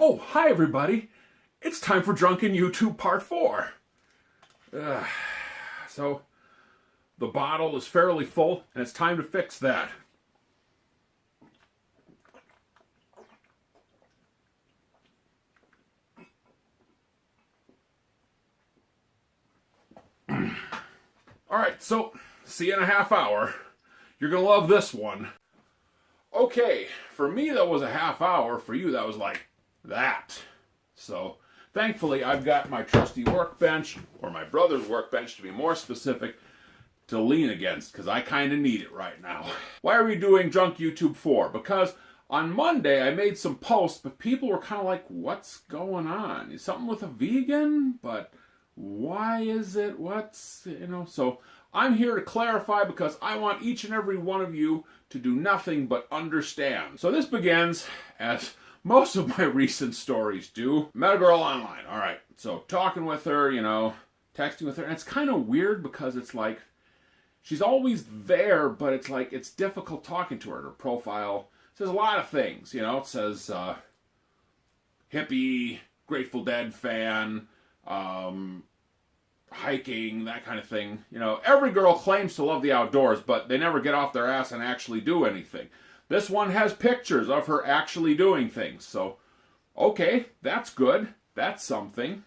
Oh, hi everybody. It's time for Drunken YouTube Part 4. So, the bottle is fairly full, and it's time to fix that. Alright, so, see you in a half hour. You're gonna love this one. Okay, for me that was a half hour. For you that was like that. So, thankfully I've got my trusty workbench, or my brother's workbench to be more specific, to lean against, because I kind of need it right now. Why are we doing Drunk YouTube 4? Because on Monday I made some posts, but people were kind of like, what's going on? Is something with a vegan? But why is it? So I'm here to clarify, because I want each and every one of you to do nothing but understand. So this begins, as most of my recent stories do. Met a girl online. All right, so talking with her, texting with her, and it's kind of weird because it's like, she's always there, but it's like, it's difficult talking to her. Her profile says a lot of things, It says, hippie, Grateful Dead fan, hiking, that kind of thing. Every girl claims to love the outdoors, but they never get off their ass and actually do anything. This one has pictures of her actually doing things. So, okay, that's good. That's something.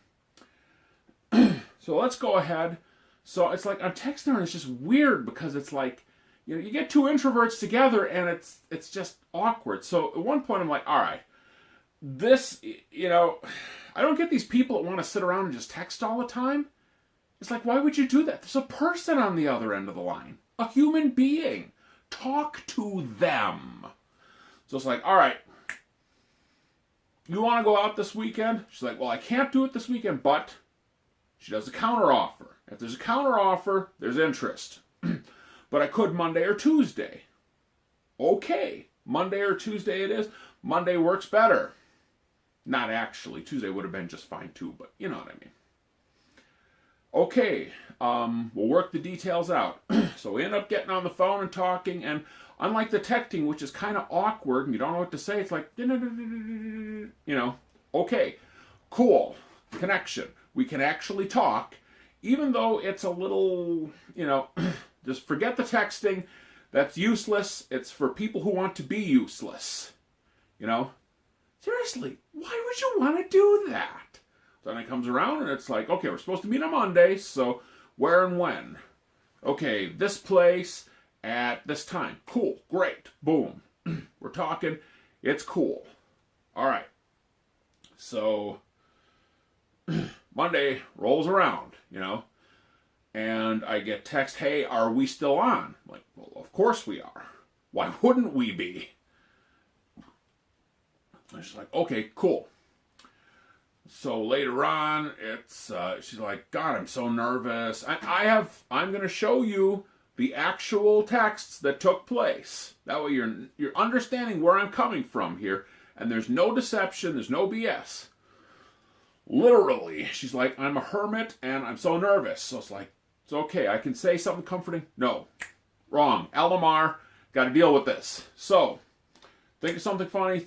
So let's go ahead. So it's like, I'm texting her and it's just weird because it's like, you get two introverts together and it's just awkward. So at one point I'm like, all right, this, I don't get these people that want to sit around and just text all the time. It's like, why would you do that? There's a person on the other end of the line, a human being. Talk to them. So it's like, all right, you want to go out this weekend? She's like, well, I can't do it this weekend, but she does a counter offer. If there's a counter offer, there's interest. But I could Monday or Tuesday. Okay, Monday or Tuesday it is. Monday works better. Not actually. Tuesday would have been just fine too, but you know what I mean. Okay, we'll work the details out. So we end up getting on the phone and talking, and unlike the texting, which is kind of awkward and you don't know what to say, it's like, okay, cool, connection. We can actually talk, even though it's a little, just forget the texting. That's useless. It's for people who want to be useless. Seriously, why would you want to do that? Then it comes around and it's like, okay, we're supposed to meet on Monday, so where and when? Okay, this place at this time. Cool, great, boom. We're talking, it's cool. All right. So Monday rolls around, and I get text, hey, are we still on? I'm like, well, of course we are. Why wouldn't we be? And she's like, okay, cool. So later on, she's like, God, I'm so nervous. I'm going to show you the actual texts that took place. That way you're understanding where I'm coming from here, and there's no deception, there's no BS. Literally, she's like, I'm a hermit and I'm so nervous. So it's like, it's okay, I can say something comforting. No, wrong. LMR, got to deal with this. So, think of something funny,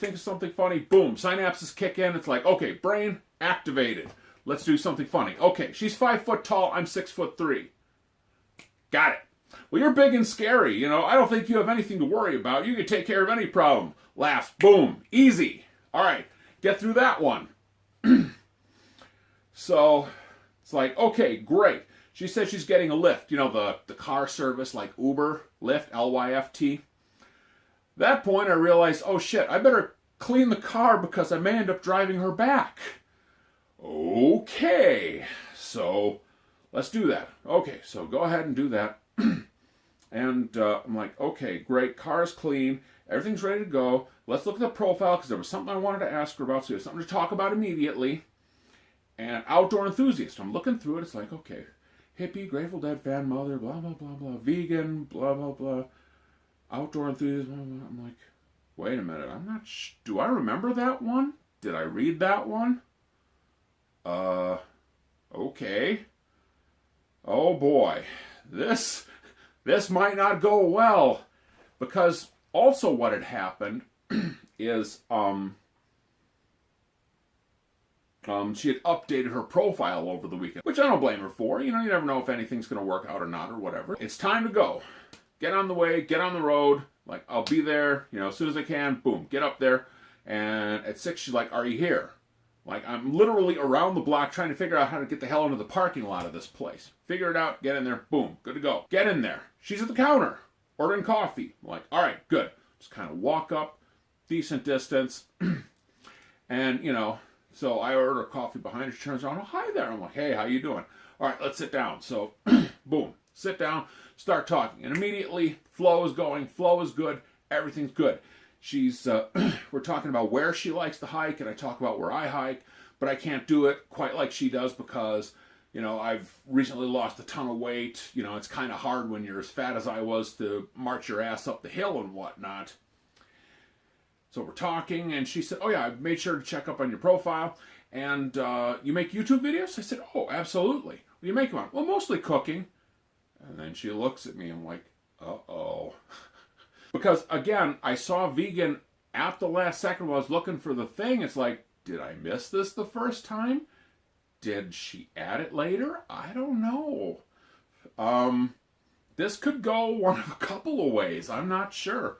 boom, synapses kick in. It's like, okay, brain activated. Let's do something funny. Okay, she's 5 foot tall, I'm 6'3". Got it. Well, you're big and scary, I don't think you have anything to worry about. You can take care of any problem. Laughs, boom, easy. All right, get through that one. So, it's like, okay, great. She says she's getting a Lyft, the car service like Uber, Lyft, Lyft. That point, I realized, oh shit, I better clean the car because I may end up driving her back. Okay, so let's do that. Okay, so go ahead and do that. And I'm like, okay, great, car's clean, everything's ready to go. Let's look at the profile because there was something I wanted to ask her about, so there's something to talk about immediately. And outdoor enthusiast. I'm looking through it, it's like, okay, hippie, Grateful Dead fan, mother, blah, blah, blah, blah, vegan, blah, blah, blah. Outdoor enthusiast. I'm like, wait a minute. I'm not. Do I remember that one? Did I read that one? Okay. Oh boy, this might not go well, because also what had happened is She had updated her profile over the weekend, which I don't blame her for. You know, you never know if anything's going to work out or not or whatever. It's time to go. Get on the way, get on the road. Like, I'll be there, you know, as soon as I can. Boom, get up there. And at 6, she's like, are you here? Like, I'm literally around the block trying to figure out how to get the hell into the parking lot of this place. Figure it out, get in there, boom, good to go. Get in there. She's at the counter, ordering coffee. I'm like, all right, good. Just kind of walk up, decent distance. And, you know, so I order a coffee behind her. She turns around, oh, hi there. I'm like, hey, how you doing? All right, let's sit down. So, boom, sit down, start talking. And immediately, flow is going, flow is good, everything's good. She's, we're talking about where she likes to hike, and I talk about where I hike, but I can't do it quite like she does because, you know, I've recently lost a ton of weight. You know, it's kind of hard when you're as fat as I was to march your ass up the hill and whatnot. So we're talking, and she said, oh yeah, I made sure to check up on your profile, and you make YouTube videos? I said, oh, absolutely. What do you make them on? Well, mostly cooking. And then she looks at me, and I'm like, uh-oh. Because, again, I saw vegan at the last second while I was looking for the thing. It's like, did I miss this the first time? Did she add it later? I don't know. This could go one of a couple of ways. I'm not sure.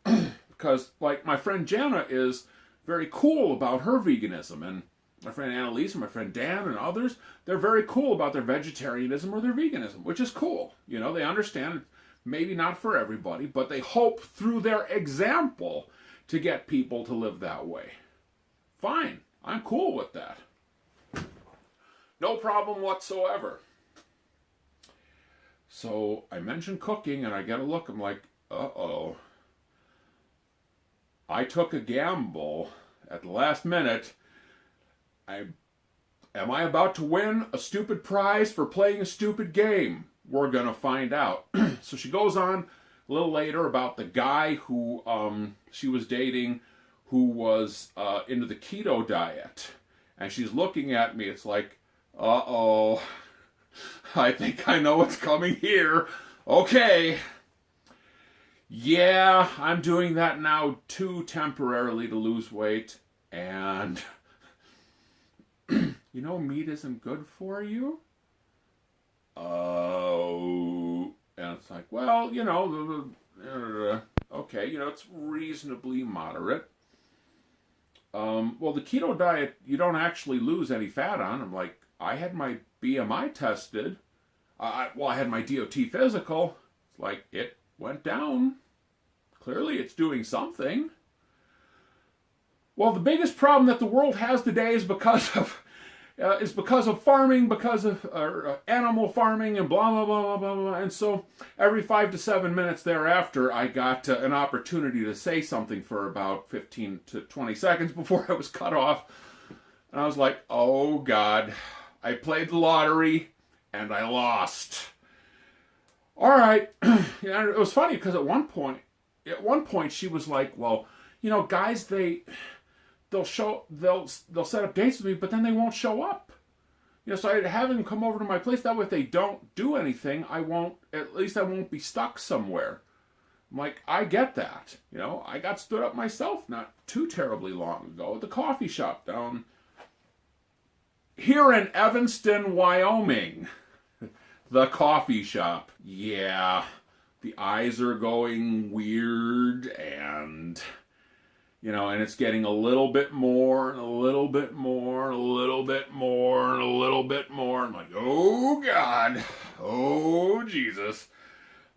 Because, like, my friend Jana is very cool about her veganism. And my friend Annalise and my friend Dan and others, they're very cool about their vegetarianism or their veganism, which is cool. You know, they understand maybe not for everybody, but they hope through their example to get people to live that way. Fine. I'm cool with that. No problem whatsoever. So I mentioned cooking, and I get a look. I'm like, uh-oh. I took a gamble at the last minute. Am I about to win a stupid prize for playing a stupid game? We're going to find out. So she goes on a little later about the guy who she was dating who was into the keto diet. And she's looking at me. It's like, uh-oh. I think I know what's coming here. Okay. Yeah, I'm doing that now too temporarily to lose weight. And, you know, meat isn't good for you? Oh, and it's like, well, you know, okay, you know, it's reasonably moderate. Well, the keto diet, you don't actually lose any fat on. I'm like, I had my BMI tested. I had my DOT physical. It's like, it went down. Clearly, it's doing something. Well, the biggest problem that the world has today is because of farming, because of animal farming, and blah, blah, blah, blah, blah, blah. And so every 5 to 7 minutes thereafter, I got an opportunity to say something for about 15 to 20 seconds before I was cut off. And I was like, oh, God, I played the lottery, and I lost. All right. Yeah, it was funny, because at one point, she was like, well, you know, guys, they'll set up dates with me, but then they won't show up. You know, so I have them come over to my place. That way, if they don't do anything, at least I won't be stuck somewhere. I'm like, I get that. You know, I got stood up myself not too terribly long ago at the coffee shop down here in Evanston, Wyoming. The coffee shop. Yeah, the eyes are going weird, and you know, and it's getting a little bit more, and a little bit more, and a little bit more, and a little bit more. I'm like, oh, God. Oh, Jesus.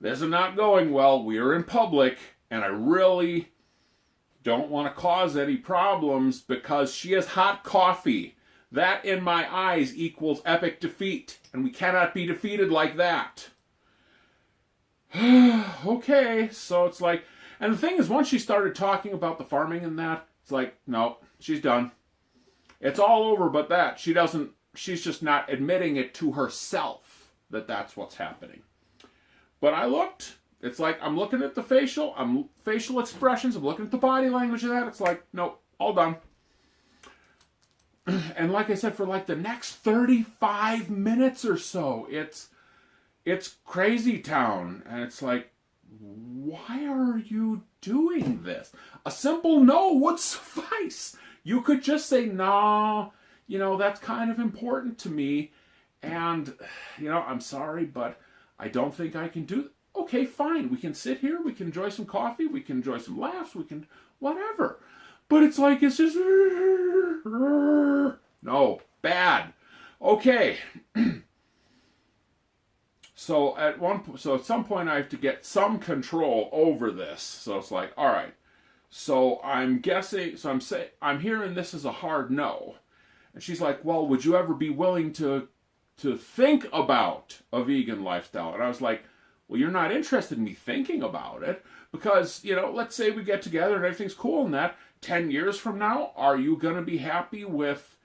This is not going well. We are in public, and I really don't want to cause any problems because she has hot coffee. That, in my eyes, equals epic defeat, and we cannot be defeated like that. Okay, so it's like, and the thing is, once she started talking about the farming and that, it's like, no, she's done. It's all over but that. She's just not admitting it to herself that that's what's happening. But I looked. It's like, I'm looking at the facial expressions. I'm looking at the body language of that. It's like, nope, all done. And like I said, for like the next 35 minutes or so, it's crazy town. And it's like, why are you doing this? A simple no would suffice. You could just say, no, that's kind of important to me. And, I'm sorry, but I don't think I can do. Okay, fine. We can sit here. We can enjoy some coffee. We can enjoy some laughs. We can whatever. But it's like, it's just, no, bad. Okay. So at some point I have to get some control over this. So it's like, all right. So I'm hearing this as a hard no. And she's like, well, would you ever be willing to think about a vegan lifestyle? And I was like, well, you're not interested in me thinking about it because, let's say we get together and everything's cool and that 10 years from now, are you going to be happy with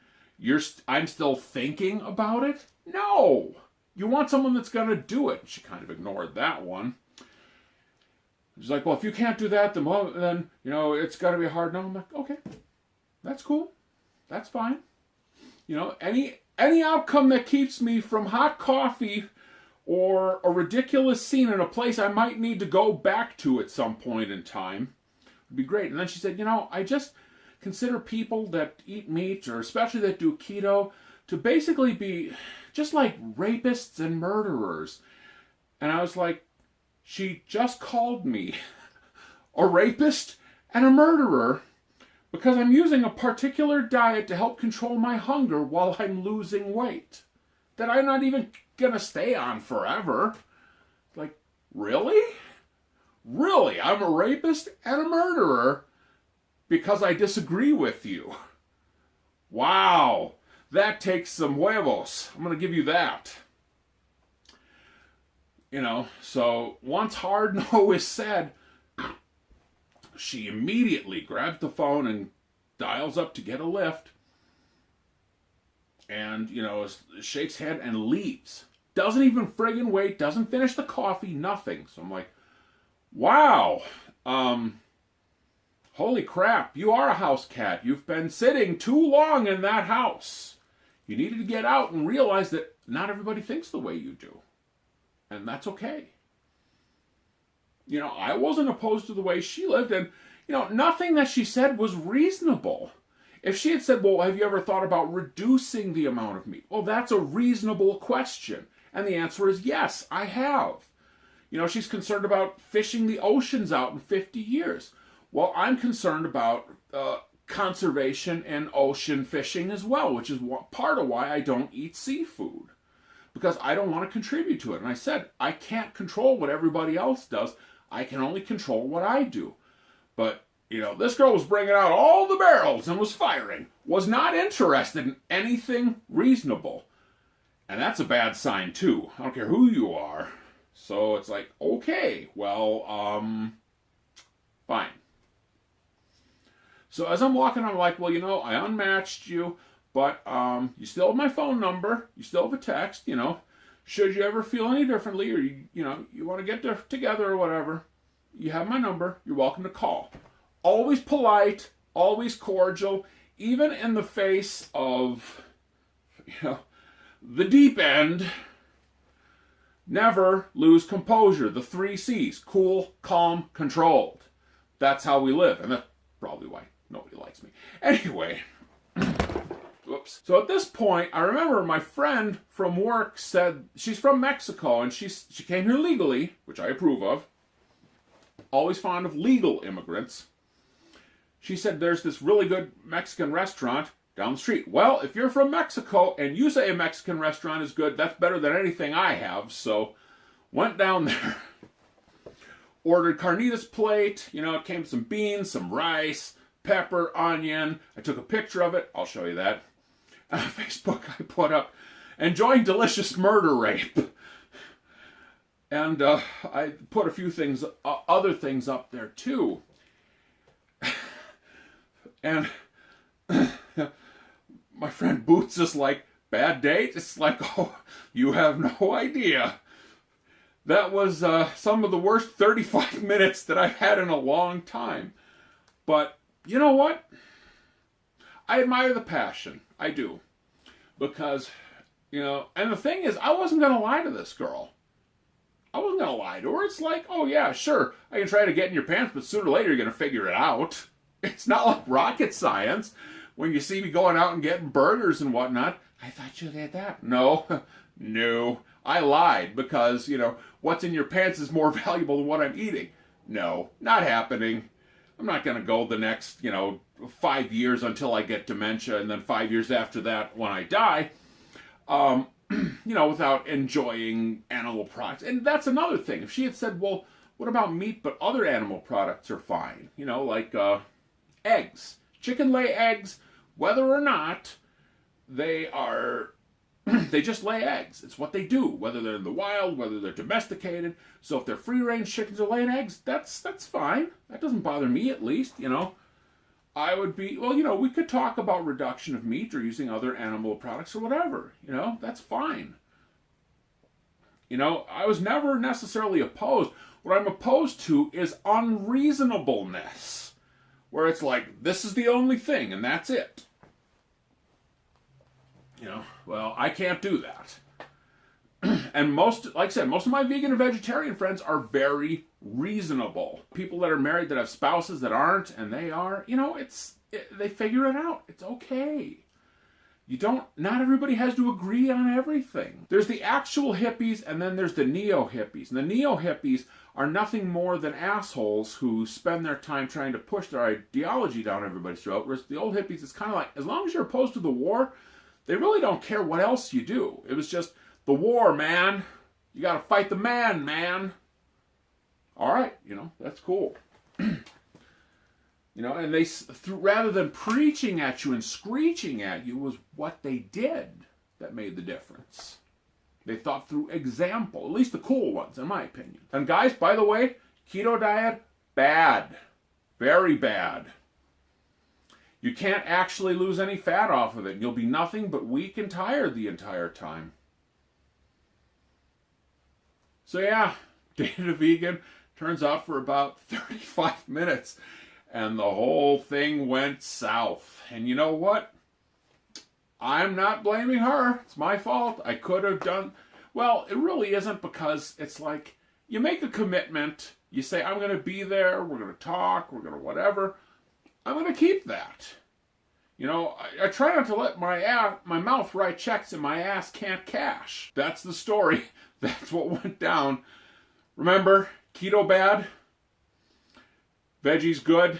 I'm still thinking about it? No. You want someone that's going to do it. She kind of ignored that one. She's like, well, if you can't do that, then it's got to be hard no. I'm like, okay, that's cool. That's fine. Any outcome that keeps me from hot coffee or a ridiculous scene in a place I might need to go back to at some point in time would be great. And then she said, I just consider people that eat meat, or especially that do keto, to basically be just like rapists and murderers. And I was like, she just called me a rapist and a murderer because I'm using a particular diet to help control my hunger while I'm losing weight that I'm not even gonna stay on forever. Like, really? Really? I'm a rapist and a murderer because I disagree with you. Wow. That takes some huevos. I'm going to give you that. So once hard no is said, she immediately grabs the phone and dials up to get a lift. And, shakes head and leaves. Doesn't even friggin' wait, doesn't finish the coffee, nothing. So I'm like, wow. Holy crap, you are a house cat. You've been sitting too long in that house. You needed to get out and realize that not everybody thinks the way you do. And that's okay. I wasn't opposed to the way she lived, and, nothing that she said was reasonable. If she had said, well, have you ever thought about reducing the amount of meat? Well, that's a reasonable question. And the answer is yes, I have. She's concerned about fishing the oceans out in 50 years. Well, I'm concerned about conservation and ocean fishing as well, which is part of why I don't eat seafood. Because I don't want to contribute to it. And I said, I can't control what everybody else does. I can only control what I do. But, this girl was bringing out all the barrels and was firing. Was not interested in anything reasonable. And that's a bad sign, too. I don't care who you are. So it's like, okay, well, fine. So as I'm walking, I'm like, well, I unmatched you, but you still have my phone number. You still have a text, Should you ever feel any differently, or you want to get together or whatever, you have my number. You're welcome to call. Always polite, always cordial, even in the face of, the deep end. Never lose composure. The 3 C's: cool, calm, controlled. That's how we live, and that's probably why nobody likes me. Anyway. Whoops. So at this point, I remember my friend from work said she's from Mexico and she came here legally, which I approve of. Always fond of legal immigrants. She said there's this really good Mexican restaurant down the street. Well, if you're from Mexico and you say a Mexican restaurant is good, that's better than anything I have. So went down there. Ordered carnitas plate. It came with some beans, some rice, pepper, onion. I took a picture of it. I'll show you that. On Facebook, I put up, enjoying delicious murder rape. And I put a few things, other things up there too. And my friend Boots is like, bad date? It's like, oh, you have no idea. That was some of the worst 35 minutes that I've had in a long time. But you know what? I admire the passion. I do. Because, and the thing is, I wasn't going to lie to this girl. I wasn't going to lie to her. It's like, oh yeah, sure, I can try to get in your pants, but sooner or later you're going to figure it out. It's not like rocket science. when you see me going out and getting burgers and whatnot, I thought you had that. No, no. I lied because, what's in your pants is more valuable than what I'm eating. No, not happening. I'm not going to go the next, 5 years until I get dementia, and then 5 years after that when I die, without enjoying animal products. And that's another thing. If she had said, well, what about meat, but other animal products are fine, like eggs. Chicken lay eggs, whether or not they are, they just lay eggs. It's what they do, whether they're in the wild, whether they're domesticated. So if they're free-range chickens are laying eggs, that's fine. That doesn't bother me, at least, I would be, we could talk about reduction of meat or using other animal products or whatever, that's fine. I was never necessarily opposed. What I'm opposed to is unreasonableness, where it's like, this is the only thing and that's it. Well, I can't do that. And like I said, most of my vegan and vegetarian friends are very reasonable. People that are married that have spouses that aren't, and they are, they figure it out. It's okay. Not everybody has to agree on everything. There's the actual hippies, and then there's the neo-hippies. And the neo-hippies are nothing more than assholes who spend their time trying to push their ideology down everybody's throat. Whereas the old hippies, it's kind of like, as long as you're opposed to the war, they really don't care what else you do. It was just, the war, man. You got to fight the man. All right, that's cool. And they, rather than preaching at you and screeching at you, was what they did that made the difference. They thought through example, at least the cool ones, in my opinion. And guys, by the way, keto diet, bad. Very bad. You can't actually lose any fat off of it. You'll be nothing but weak and tired the entire time. So yeah, dated a vegan, turns out for about 35 minutes, and the whole thing went south. And you know what? I'm not blaming her. It's my fault. I could have done... Well, it really isn't, because it's like, you make a commitment, you say, I'm going to be there, we're going to talk, we're going to whatever. I'm going to keep that. I try not to let my mouth write checks and my ass can't cash. That's the story. That's what went down. Remember, keto bad, veggies good,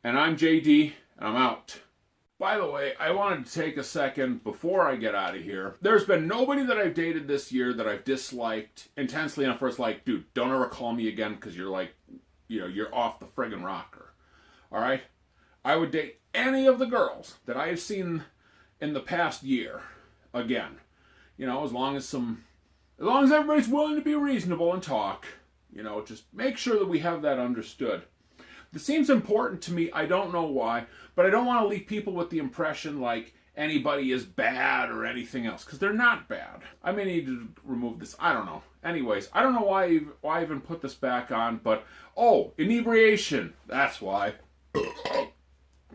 and I'm JD, and I'm out. By the way, I wanted to take a second before I get out of here. There's been nobody that I've dated this year that I've disliked intensely enough where it's like, dude, don't ever call me again because you're like, you're off the friggin' rocker. All right? I would date any of the girls that I have seen in the past year again. As long as everybody's willing to be reasonable and talk, just make sure that we have that understood. This seems important to me. I don't know why, but I don't want to leave people with the impression like anybody is bad or anything else, because they're not bad. I may need to remove this. I don't know. Anyways, I don't know why I even put this back on, but, inebriation. That's why.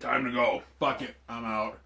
Time to go. Fuck it. I'm out.